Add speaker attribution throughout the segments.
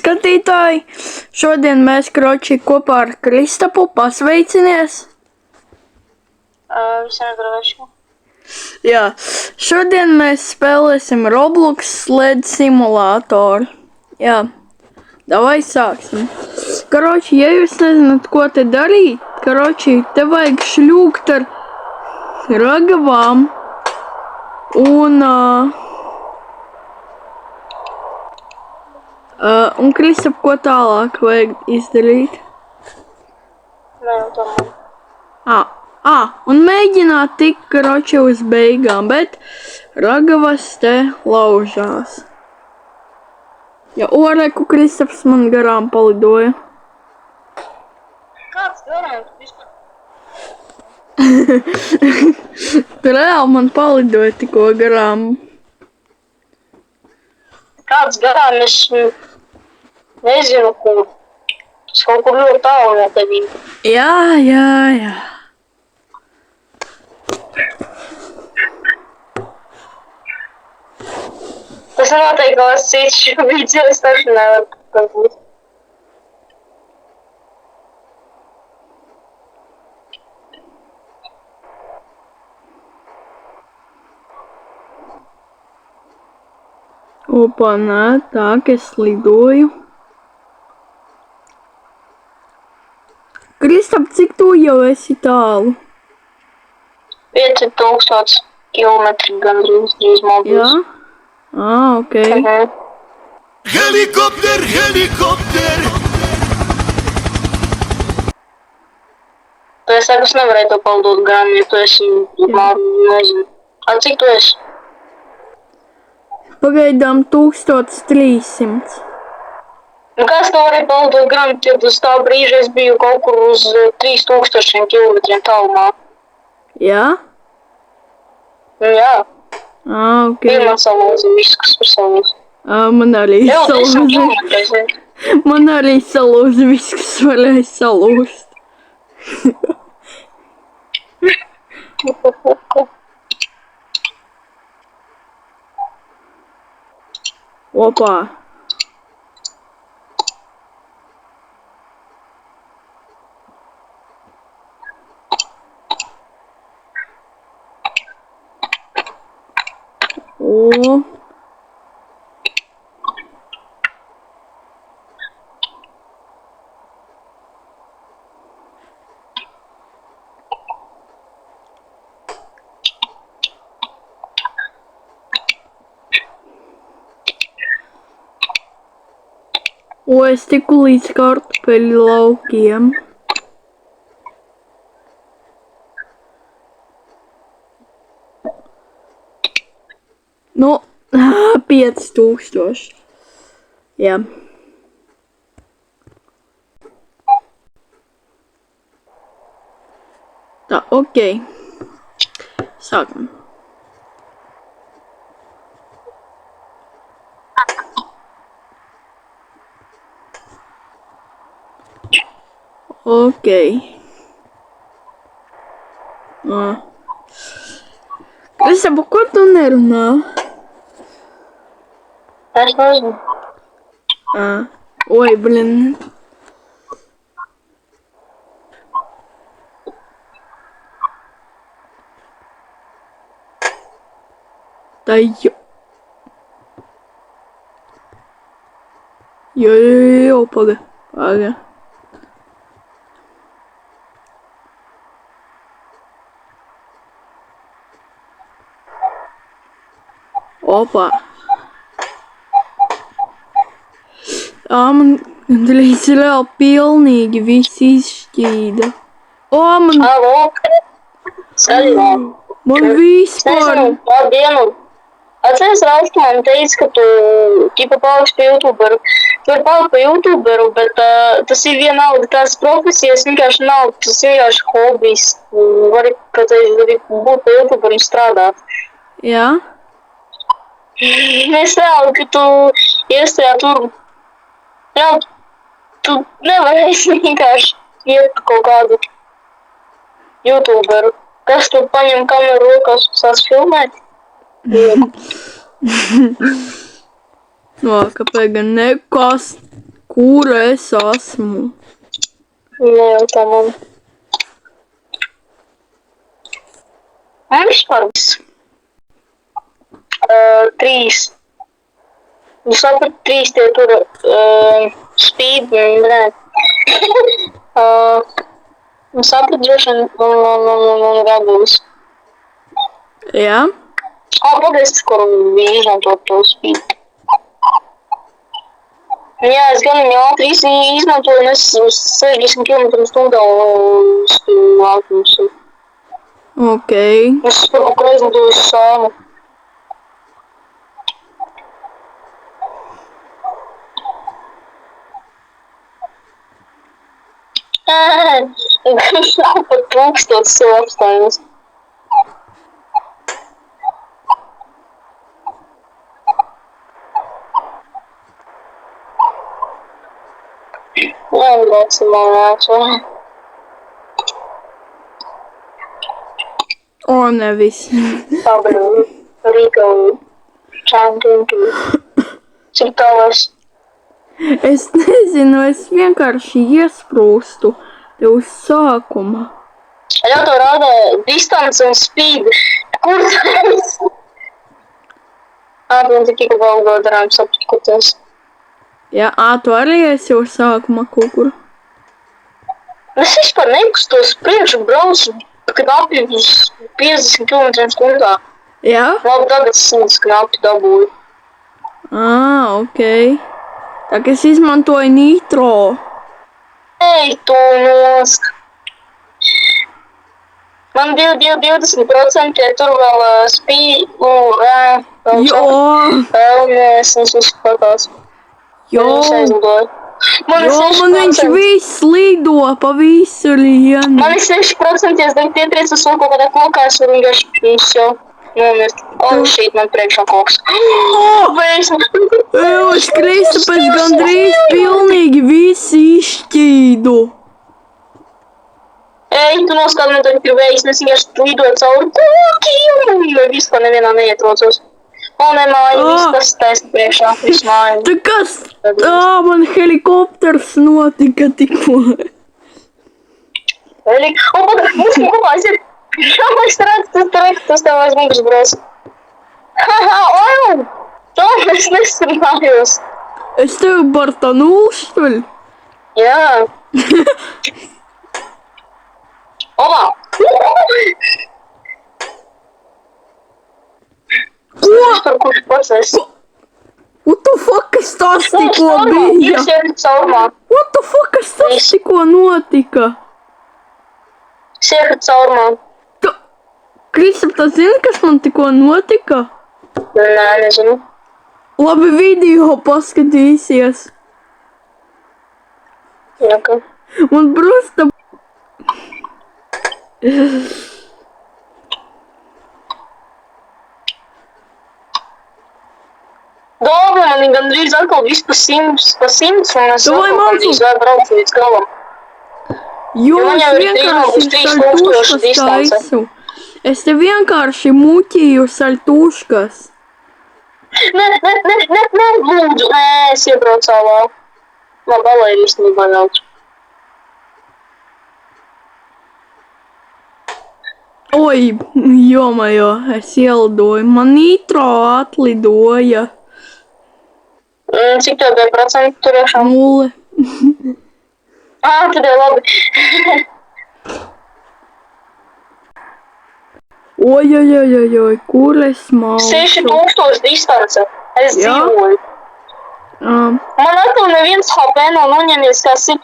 Speaker 1: skatītāji! Šodien mēs, kroči, kopā ar Kristapu pasveicinies.
Speaker 2: Visiem droši.
Speaker 1: Jā, šodien mēs spēlēsim Roblox sled simulātoru. Jā, davai sāksim. Kroči, ja jūs nezināt, ko te darīt, kroči, te vajag šļūkt ar ragavām un Kristap, ko tālāk vajag izdarīt?
Speaker 2: Nē, tomēr.
Speaker 1: Un mēģināt tikt, kroči, uz beigām, bet ragavas te laužās. Ja oreku Kristaps man garām palidoja.
Speaker 2: Kāds garām vispār?
Speaker 1: Reāli man palidoja tikko garām.
Speaker 2: Kāds garām, es nezinu, kur. Es kaut kur ļoti tālu no tevīm.
Speaker 1: Jā.
Speaker 2: Tas noteikti kaut kas cits, šo video es taču nevaru kaut būt.
Speaker 1: Opa, nē, tā, ka es lidoju. Kristap, cik tu jau esi tālu?
Speaker 2: 5000 kilometri gandrīz drīz mobils.
Speaker 1: Jā? Ok.
Speaker 3: Helikopter, helikopter!
Speaker 2: Tu es saku, es nevarēju to paldot gan, ja tu esi, nezinu. Cik tu esi?
Speaker 1: Pagaidām 1300.
Speaker 2: Kas to varēja paldot gan, kad uz tā brīža es biju kaut kur uz 3000 kilometriem tālumā?
Speaker 1: Jā?
Speaker 2: Jā.
Speaker 1: Ok.
Speaker 2: Man salūza viss, kas var salūza.
Speaker 1: Man arī salūza. Man arī salūza viss, kas varēja salūzt. Opā. Es tiku līdz kartupeļu laukiem. Nu, 5000. Jā. Tā, ok. Sākam. Ok. Kristap, ko tu nerunā?
Speaker 2: Es nezinu.
Speaker 1: Oi, blin. Tā jau. Jo, paga. Opa. Man gandrīz reāli pilnīgi viss izšķīda. Man...
Speaker 2: Halo? Saļināt.
Speaker 1: Man vispār...
Speaker 2: Nezinu, dienu. Atceries, Ralf, man teica, ka tu ķipa paliksi pie YouTuberu. Tu vari palikt pie YouTuberu, bet tas ir vienalga tās profesijas, vienkārši nav, tas vienkārši hobijs. Vari būt pie YouTuberu un strādāt.
Speaker 1: Jā?
Speaker 2: Es reāli, ka tu iestrādā tur, reāli, tu nevarēsi vienkārši iet kaut kādu YouTuberu. Kas tur paņem kameru rokās un sāc filmēt?
Speaker 1: Kāpēc gan nekas? Kur es esmu?
Speaker 2: Nejautā man. Vispār viss. 3. Nu sapratu, 3 tie tur spīd, nē. Nu sapratu, droši vien gabūs.
Speaker 1: Jā?
Speaker 2: Pagaisti, kur izmantot to spīd. Jā, es gan viņu ātri izmantoju, un es uz 60 km/h uz ātrums.
Speaker 1: Ok.
Speaker 2: Es kaut ko aizlidoju uz sāmu. Viņš nav pat 1000 sev apstājos. Jā, braucam, nāc.
Speaker 1: O, nevis.
Speaker 2: Pabru, Rīgau, Čantuntu. Cik tavas?
Speaker 1: Es nezinu, es vienkārši iesprūstu te uz sākuma.
Speaker 2: Jā, to rāda distance un speed. Kur tas? Protams, tikai vēl darām saprast, kur tas.
Speaker 1: Jā, tu arī esi uz sākuma kaut kur.
Speaker 2: Es vispār nekustos priekšu braucu, kad api 50 km/h.
Speaker 1: Jā?
Speaker 2: Labi, tagad 100 knapi dabūju.
Speaker 1: Ok. Tā kā es izmantoju nitro.
Speaker 2: Ej, tu nost. Man bija 20%, ja tur vēl spīd,
Speaker 1: Jo!
Speaker 2: es uzskatās.
Speaker 1: Jo!
Speaker 2: Man ir
Speaker 1: Jo, man viņš
Speaker 2: 6%.
Speaker 1: viss lido pa visu lienu.
Speaker 2: Man ir 6%, ja es tagad pietriecu uz kaut kādā kokā, es varu vienkārši jau nomirt. Shit, man priekšā koks.
Speaker 1: Es Kristapēc gandrīz pilnīgi visi izšķīdu.
Speaker 2: Ej, tu noskādi man tagad ir vējs, es vienkārši lidoju cauri kokiem, jo vispār nevienā neietraucos. Ne māja, viss tas taisni priekšā, viss māja.
Speaker 1: Tā kas? Man helikopters notika tikko.
Speaker 2: Mums kopā aiziet. Jā, es redzu, tas tev aiz mugas brauc. Tā es nesarunājos.
Speaker 1: Es tevi par tā nulštuļ.
Speaker 2: Jā. Opa!
Speaker 1: Ko?
Speaker 2: Kurš process?
Speaker 1: What the fuck, kas tas tikko bija?
Speaker 2: Jūs jau ir caurumā.
Speaker 1: What the fuck, kas tas tikko notika?
Speaker 2: Siekat caurumā.
Speaker 1: Kristap, tu zini, kas man tikko notika?
Speaker 2: Nē, nezinu.
Speaker 1: Labi, video paskatīsies.
Speaker 2: Jā, ka.
Speaker 1: Man brusta...
Speaker 2: Dobra, man ir gandrīz atkal viss pa 100, un es
Speaker 1: Davai,
Speaker 2: atkal gandrīz vēl braucu līdz galam.
Speaker 1: Jo,
Speaker 2: man
Speaker 1: es
Speaker 2: jau ir
Speaker 1: vienkārši
Speaker 2: 3000
Speaker 1: saltuškas
Speaker 2: distance.
Speaker 1: taisu. Es te vienkārši muķīju saltuškas.
Speaker 2: Nē, lūdzu, nē, es iebraucu ālā. Man balēja īstenībā daudz.
Speaker 1: Oi, jomajo, es ielidoju. Man nitro atlidoja.
Speaker 2: Cik tev bija procentu turēšana?
Speaker 1: 0.
Speaker 2: Tad jau labi.
Speaker 1: Oi, kur es mācu?
Speaker 2: 6000 distance. Es
Speaker 1: Jā?
Speaker 2: dzīvoju. Man atkal neviens HP nav noņemies, kas ir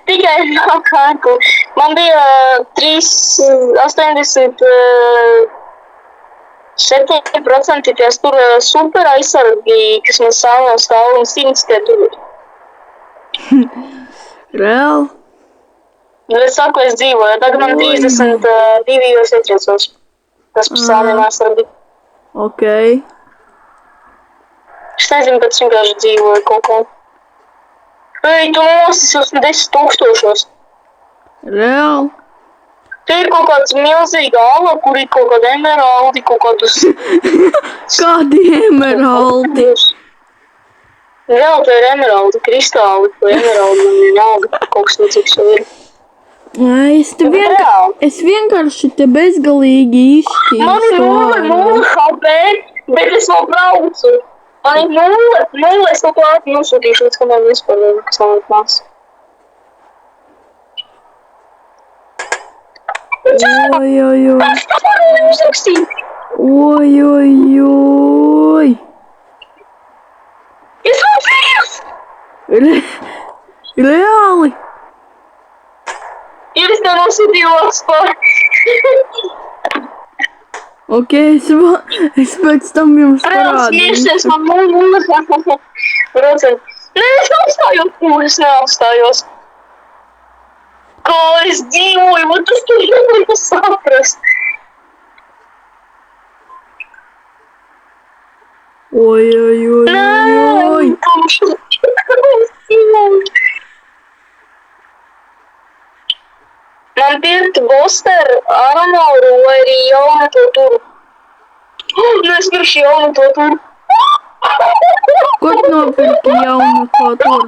Speaker 2: tikai nav kārku. Man bija 87% ties tur super aizsargi, kas man sāv no stāv un 100 tie tur.
Speaker 1: Reāli?
Speaker 2: Es saku, es dzīvoju, tagad man 52 jūs ietriecos. Tas par sāviem aizsargi.
Speaker 1: Ok.
Speaker 2: Es nezinu, bet es vienkārši dzīvoju kaut ko. Ej, tu nosis uz 10 000.
Speaker 1: Reāli?
Speaker 2: Te ir kaut kāds milzīga ala, kur ir kaut kāda emeraldi, kaut kādus...
Speaker 1: Kādi emeraldi?
Speaker 2: Zelta ir emeralda, kristāli, vai emeralda, man vienalga, kaut kas necīgs jau ir.
Speaker 1: Es vienkārši te bezgalīgi
Speaker 2: Man ir
Speaker 1: izšķīstu.
Speaker 2: 0 HP, bet es vēl braucu. Man ir 0, es kaut kā ātri nosūtīšu, līdz kamēr vispār vēl kas nav atnāks.
Speaker 1: Oj.
Speaker 2: Es tā varu uzrakstīt.
Speaker 1: Oj.
Speaker 2: Es raucījos!
Speaker 1: Reāli.
Speaker 2: Ja es tev nosūtīju par.
Speaker 1: Ok, es pēc tam jums
Speaker 2: Reāli smiešies,
Speaker 1: parādīšu.
Speaker 2: man 0. Procent. Nē, es neapstājos. Kā es dzīvoju, man tas tur nevar saprast.
Speaker 1: Oj.
Speaker 2: Man pirkt Boster, Armoru vai arī jaunu to turu. Nu, es pirkšu jaunu to turu.
Speaker 1: Ko tu nopirki jaunu to tur?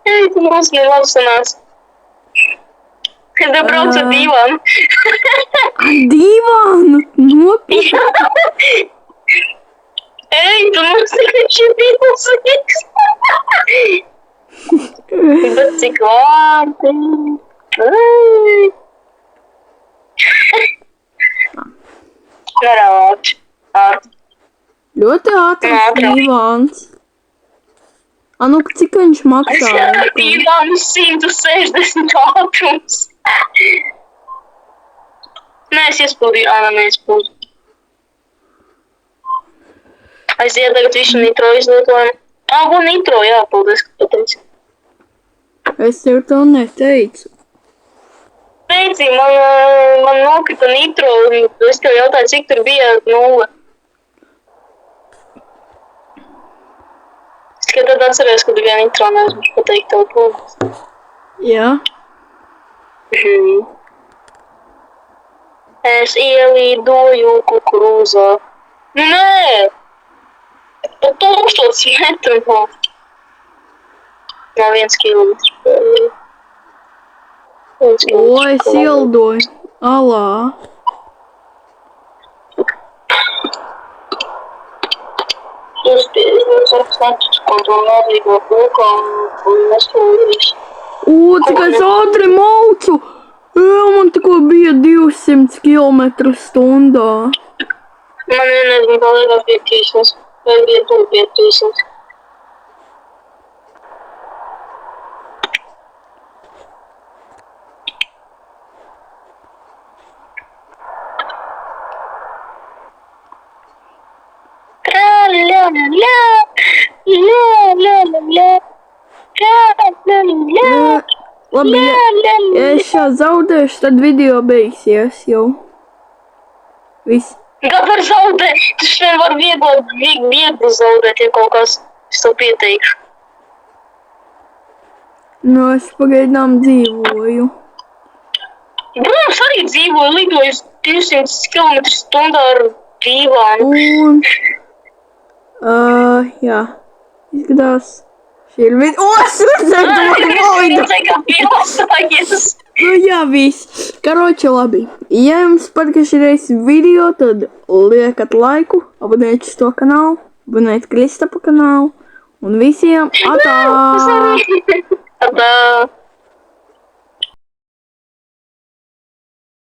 Speaker 2: Ei, tu mums labi sanāca. Kad tu brauc ar dīvānu.
Speaker 1: Ar dīvānu? Nopirki?
Speaker 2: Ei, tu mums taču milzīgs. Bet cik vārdi. Nerāč.
Speaker 1: Ļoti ātrs dīvāns. Nu, cik viņš maksāja?
Speaker 2: Dīvānu 160 ātrums. Nē, es iespildīju. Nē, iespildīju. Aiziet tagad visu nitro izlietojumu. Un nitro, jā, paldies, ka pateici.
Speaker 1: Es tev to neteicu.
Speaker 2: Teici, man nokrita nitro, un es tev jautāju, cik tur bija 0. Es tikai tad atceries, ka bija nitro, neesmu pateikt tev to.
Speaker 1: Jā.
Speaker 2: Es ielīdoju kukurūzā. Nē! Pa 1000 metru. Nav 1 kilometrs.
Speaker 1: Es ieldoju. Alā.
Speaker 2: Es apstāstu kontrolētīgo pulkā un nestūrīs.
Speaker 1: Cik es ātri maucu! Man tikko bija 200 km/h.
Speaker 2: Man vienreiz bija 300. Vai bija tur bija 300.
Speaker 1: Labi, ja es šā zaudēšu, tad video beigsies jau. Viss.
Speaker 2: Kā var zaudēt? Tu šodien var viegli zaudēt, ja kaut kas es tev pieteikšu.
Speaker 1: Nu, es pagaidām dzīvoju.
Speaker 2: Brūms arī dzīvoju, lidoju 200 km/h ar dīvānu.
Speaker 1: Un... jā. Izskatās. Šī ir video. Es redzēju,
Speaker 2: ka pielāstājies.
Speaker 1: Nu jā, viss. Karoči, labi. Ja jums patīk šis video, tad liekat laiku, abonējiet šo kanālu, abonējiet Kristapa kanālu un visiem atā!
Speaker 2: Atā!